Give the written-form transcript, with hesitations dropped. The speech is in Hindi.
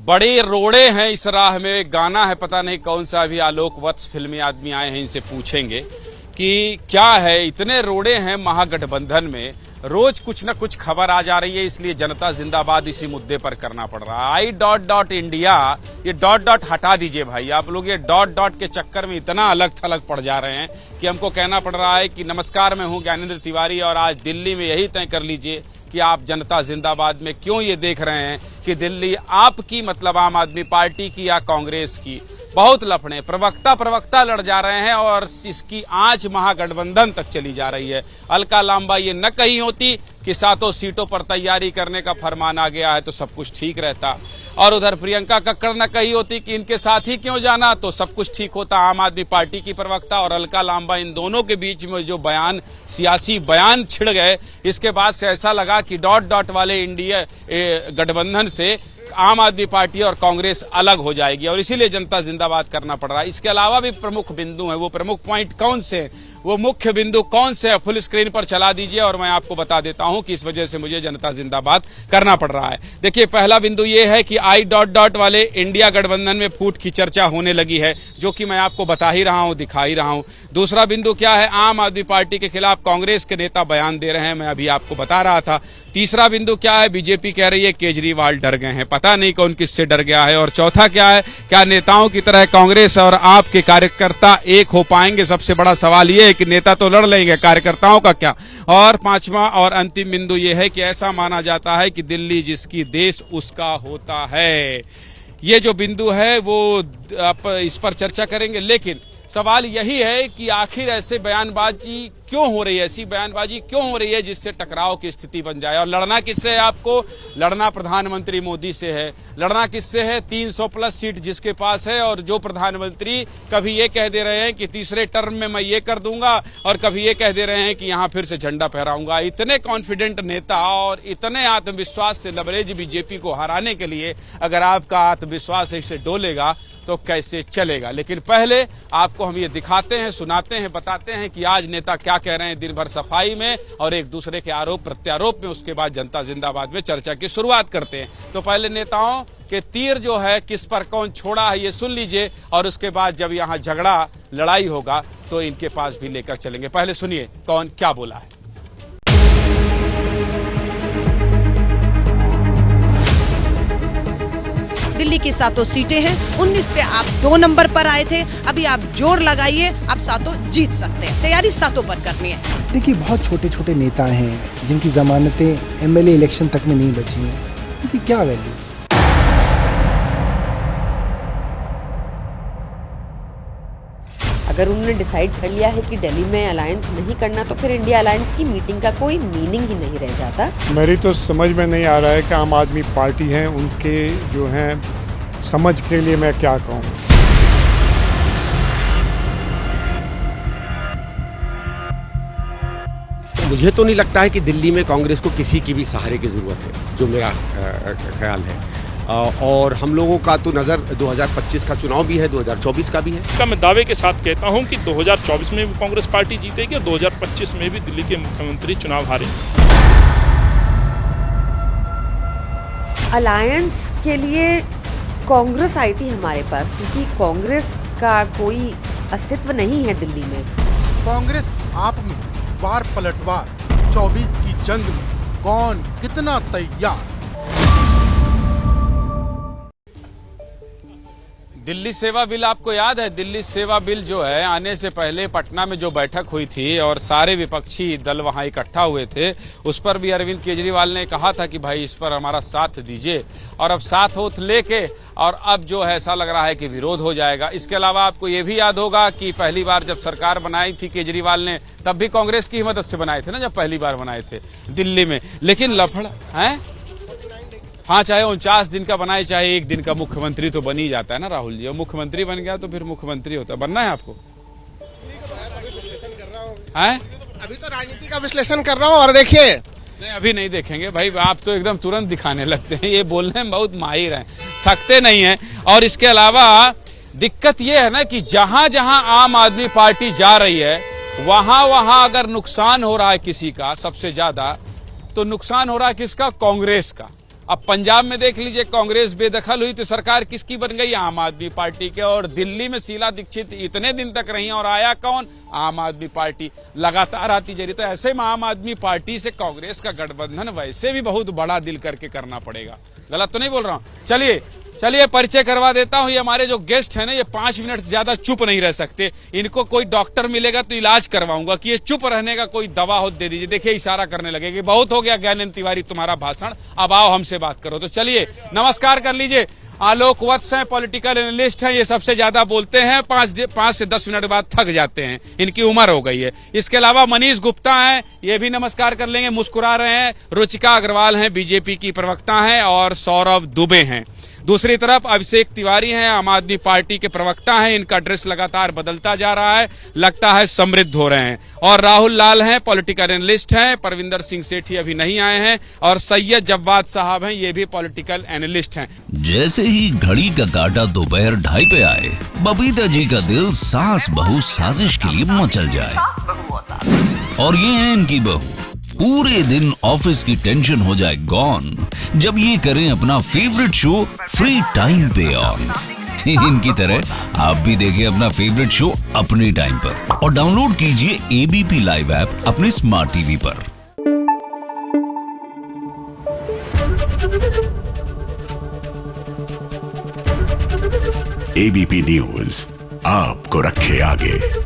बड़े रोड़े हैं इस राह में। एक गाना है, पता नहीं कौन सा, अभी आलोक वत्स फिल्मी आदमी आए हैं, इनसे पूछेंगे कि क्या है, इतने रोड़े हैं महागठबंधन में, रोज कुछ न कुछ खबर आ जा रही है, इसलिए जनता जिंदाबाद इसी मुद्दे पर करना पड़ रहा है। I.India, ये डॉट डॉट हटा दीजिए भाई। आप लोग ये डॉट डॉट के चक्कर में इतना अलग थलग पड़ जा रहे हैं कि हमको कहना पड़ रहा है कि नमस्कार, मैं हूं ज्ञानेंद्र तिवारी और आज दिल्ली में यही तय कर लीजिए कि आप जनता जिंदाबाद में क्यों ये देख रहे हैं कि दिल्ली आपकी, मतलब आम आदमी पार्टी की या कांग्रेस की। बहुत लफड़े, प्रवक्ता लड़ जा रहे हैं और इसकी आंच महागठबंधन तक चली जा रही है। अलका लांबा ये न कही होती कि 7 सीटों पर तैयारी करने का फरमान आ गया है तो सब कुछ ठीक रहता, और उधर प्रियंका कक्कड़ न कही होती कि इनके साथ ही क्यों जाना तो सब कुछ ठीक होता। आम आदमी पार्टी की प्रवक्ता और अलका लांबा, इन दोनों के बीच में जो बयान, सियासी बयान छिड़ गए, इसके बाद से ऐसा लगा कि डॉट डॉट वाले इंडिया गठबंधन से आम आदमी पार्टी और कांग्रेस अलग हो जाएगी और इसीलिए जनता जिंदाबाद करना पड़ रहा है। इसके अलावा भी प्रमुख बिंदु हैं, वो प्रमुख पॉइंट कौन से, वो मुख्य बिंदु कौन से, फुल स्क्रीन पर चला दीजिए और मैं आपको बता देता हूं कि इस वजह से मुझे जनता जिंदाबाद करना पड़ रहा है। देखिए, पहला बिंदु ये है कि I.Dot वाले इंडिया गठबंधन में फूट की चर्चा होने लगी है, जो कि मैं आपको बता ही रहा हूं, दिखा ही रहा हूं। दूसरा बिंदु क्या है, आम आदमी पार्टी के खिलाफ कांग्रेस के नेता बयान दे रहे हैं, मैं अभी आपको बता रहा था। तीसरा बिंदु क्या है, बीजेपी कह रही है केजरीवाल डर गए हैं, पता नहीं कौन किससे डर गया है। और चौथा क्या है, क्या नेताओं की तरह कांग्रेस और आप के कार्यकर्ता एक हो पाएंगे। सबसे बड़ा सवाल यह है कि नेता तो लड़ लेंगे, कार्यकर्ताओं का क्या। और पांचवा और अंतिम बिंदु यह है कि ऐसा माना जाता है कि दिल्ली जिसकी देश उसका होता है। ये जो बिंदु है वो आप इस पर चर्चा करेंगे, लेकिन सवाल यही है कि आखिर ऐसे बयानबाजी क्यों हो रही है, ऐसी बयानबाजी क्यों हो रही है जिससे टकराव की स्थिति बन जाए। और लड़ना किससे है आपको, लड़ना प्रधानमंत्री मोदी से है। लड़ना किससे है, 300+ सीट जिसके पास है और जो प्रधानमंत्री कभी ये कह दे रहे हैं कि तीसरे टर्म में मैं ये कर दूंगा और कभी ये कह दे रहे हैं कि यहां फिर से झंडा फहराऊंगा। इतने कॉन्फिडेंट नेता और इतने आत्मविश्वास से लबरेज बीजेपी को हराने के लिए अगर आपका आत्मविश्वास इससे डोलेगा तो कैसे चलेगा। लेकिन पहले आपको हम ये दिखाते हैं, सुनाते हैं, बताते हैं कि आज नेता क्या कह रहे हैं दिन भर सफाई में और एक दूसरे के आरोप प्रत्यारोप में। उसके बाद जनता जिंदाबाद में चर्चा की शुरुआत करते हैं। तो पहले नेताओं के तीर जो है किस पर कौन छोड़ा है ये सुन लीजिए, और उसके बाद जब यहाँ झगड़ा लड़ाई होगा तो इनके पास भी लेकर चलेंगे। पहले सुनिए कौन क्या बोला है। दिल्ली की 7 सीटें हैं, 19 पे आप 2 नंबर पर आए थे, अभी आप जोर लगाइए, आप 7 जीत सकते हैं। तैयारी 7 पर करनी है। देखिए, बहुत छोटे छोटे नेता हैं जिनकी जमानतें MLA इलेक्शन तक में नहीं बची हैं, उनकी क्या वैल्यू। अगर उन्होंने डिसाइड कर लिया है कि दिल्ली में अलायंस नहीं करना तो फिर इंडिया अलायंस की मीटिंग का कोई मीनिंग ही नहीं रह जाता। मेरी तो समझ में नहीं आ रहा है कि आम आदमी पार्टी है, उनके जो हैं समझ के लिए मैं क्या कहूँ। मुझे तो नहीं लगता है कि दिल्ली में कांग्रेस को किसी की भी सहारे की जरूरत है, जो मेरा ख्याल है। और हम लोगों का तो नज़र 2025 का चुनाव भी है, 2024 का भी है। मैं दावे के साथ कहता हूं कि 2024 में भी कांग्रेस पार्टी जीतेगी और 2025 में भी दिल्ली के मुख्यमंत्री चुनाव हारेंगे। अलायंस के लिए कांग्रेस आई थी हमारे पास, क्योंकि कांग्रेस का कोई अस्तित्व नहीं है दिल्ली में। कांग्रेस आप में वार पलटवार 24 की जंग में कौन कितना तैयार। दिल्ली सेवा बिल आपको याद है, दिल्ली सेवा बिल जो है आने से पहले पटना में जो बैठक हुई थी और सारे विपक्षी दल वहां इकट्ठा हुए थे, उस पर भी अरविंद केजरीवाल ने कहा था कि भाई इस पर हमारा साथ दीजिए, और अब साथ होत लेके और अब जो है ऐसा लग रहा है कि विरोध हो जाएगा। इसके अलावा आपको ये भी याद होगा कि पहली बार जब सरकार बनाई थी केजरीवाल ने, तब भी कांग्रेस की ही मदद से बनाए थे ना, जब पहली बार बनाए थे दिल्ली में। लेकिन लफड़ा है, हाँ, चाहे 49 दिन का बनाए चाहे 1 दिन का, मुख्यमंत्री तो बन ही जाता है ना राहुल जी। और मुख्यमंत्री बन गया तो फिर मुख्यमंत्री होता है। बनना है आपको, हैं? अभी तो राजनीति का विश्लेषण कर रहा हूँ। और देखिए, नहीं अभी नहीं देखेंगे भाई, आप तो एकदम तुरंत दिखाने लगते हैं, ये बोलने में बहुत माहिर हैं, थकते नहीं हैं। और इसके अलावा दिक्कत ये है ना कि जहां जहां आम आदमी पार्टी जा रही है वहां अगर नुकसान हो रहा है किसी का सबसे ज्यादा, तो नुकसान हो रहा है किसका, कांग्रेस का। अब पंजाब में देख लीजिए, कांग्रेस बेदखल हुई तो सरकार किसकी बन गई? आम आदमी पार्टी के। और दिल्ली में शीला दीक्षित इतने दिन तक रही और आया कौन? आम आदमी पार्टी लगातार आती जा रही। तो ऐसे में आम आदमी पार्टी से कांग्रेस का गठबंधन वैसे भी बहुत बड़ा दिल करके करना पड़ेगा। गलत तो नहीं बोल रहा हूं? चलिए परिचय करवा देता हूं। ये हमारे जो गेस्ट हैं ना, ये 5 मिनट से ज्यादा चुप नहीं रह सकते। इनको कोई डॉक्टर मिलेगा तो इलाज करवाऊंगा कि ये चुप रहने का कोई दवा हो दे दीजिए। देखिए इशारा करने लगेगी, बहुत हो गया ज्ञानेंद्र तिवारी तुम्हारा भाषण, अब आओ हमसे बात करो। तो चलिए नमस्कार कर लीजिए। आलोक वत्स हैं, पॉलिटिकल एनालिस्ट हैं, ये सबसे ज्यादा बोलते हैं, 5 से 10 मिनट बाद थक जाते हैं, इनकी उम्र हो गई है। इसके अलावा मनीष गुप्ता हैं, ये भी नमस्कार कर लेंगे, मुस्कुरा रहे हैं। रुचिका अग्रवाल हैं, बीजेपी की प्रवक्ता हैं, और सौरभ दुबे हैं। दूसरी तरफ अभिषेक तिवारी हैं, आम आदमी पार्टी के प्रवक्ता हैं, इनका ड्रेस लगातार बदलता जा रहा है, लगता है समृद्ध हो रहे हैं। और राहुल लाल हैं, पॉलिटिकल एनालिस्ट हैं, परविंदर सिंह सेठी अभी नहीं आए हैं, और सैयद जव्वाद साहब हैं, ये भी पॉलिटिकल एनालिस्ट हैं। जैसे ही घड़ी का काटा दोपहर 2:30 पे आए, बबीता जी का दिल सास बहू साजिश के लिए मचल जाए। और ये है इनकी बहू, पूरे दिन ऑफिस की टेंशन हो जाए गॉन जब ये करें अपना फेवरेट शो फ्री टाइम पे ऑन। इनकी तरह आप भी देखें अपना फेवरेट शो अपने टाइम पर, और डाउनलोड कीजिए एबीपी लाइव ऐप अपने स्मार्ट टीवी पर। एबीपी न्यूज आपको रखे आगे।